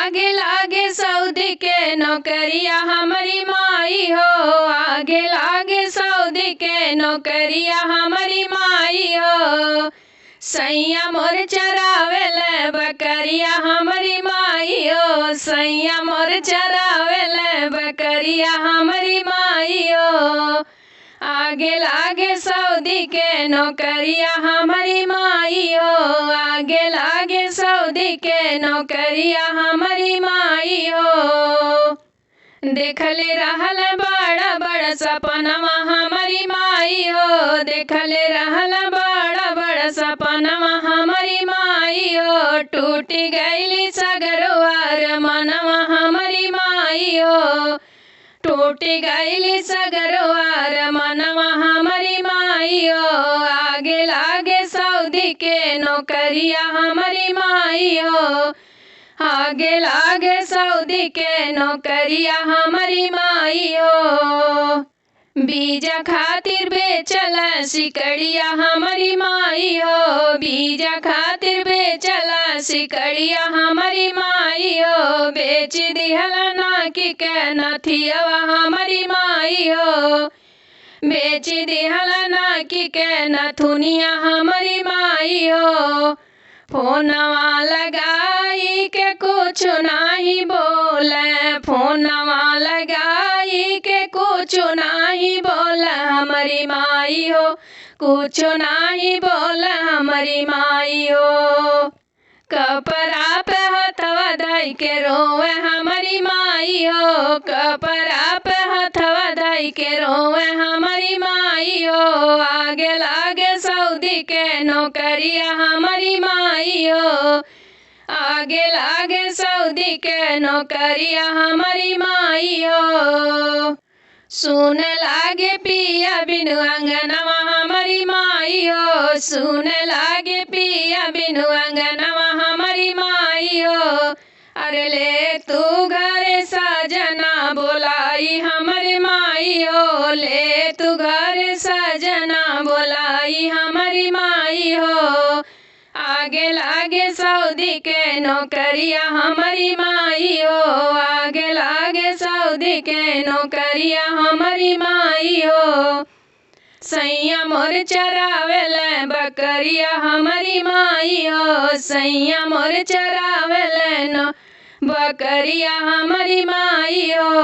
आगे लागे सऊदी के नौकरिया हमारी माई हो, आगे लागे सऊदी के नौकरिया हमारी माई हो। सैया मोर चरावेले बकरिया हमारी माई हो, सैया मोर चरावेले बकरिया हमारी माई हो। आगे लागे सऊदी के नौकरिया हमारी माई हो, आगे लागे सऊदी के नौकरिया हमारी माई हो। देखले रहल बड़ा बड़ा सपनवा हमारी माई हो, देखले रहल बड़ा बड़ा सपनवा हमारी माई हो। टूटी गईली सगरवार मनवा हमारी माई हो, टूटी गईली सगरवार मनवा हमारी माई हो। आगे लागे सऊदी के नौकरिया हमारी माई हो, आगे लागे सऊदी के नौकरिया हमारी माई हो। बीजा खातिर बेचल सिकड़िया हमारी माई हो, बीजा खातिर बेचल सिकड़िया हमारी माई हो। बेच दिहल नाकी के नथियवा हमारी माई हो, बेच दिहल नाकी के नथुनिया हमारी माई हो। फोनवा लगाई के कुछ नाही बोले, फोनवा लगाई के कुछ नाही बोले हमारी माई हो, कुछ नाही बोले हमारी माई हो। कपड़ा पे हथवा धई के रोवे हमारी माई हो, कपड़ा पे हथवा धई के रोवे हमारी माई हो। आगे लागे सऊदी के नौकरिया हमारी माई हो, आगे लागे सऊदी के नौकरिया हमारी माई हो। सुने लागे पिया बिनु अंगनवा हमारी माई हो, सुने लागे पिया बिनु अंगनवा हमारी माई हो। अरे ले तू घर सजना बोलाई हमारी माई हो, ले तू घर सजना बोलाई हमारी माई हो। आगे लागे सऊदी के नौकरिया हमारी माई हो, आगे लागे सऊदी के नौकरिया हमारी माई हो। सैया मोर चरावेले बकरिया हमारी माई हो, सैया मोर चरावेले बकरिया हमारी माई हो।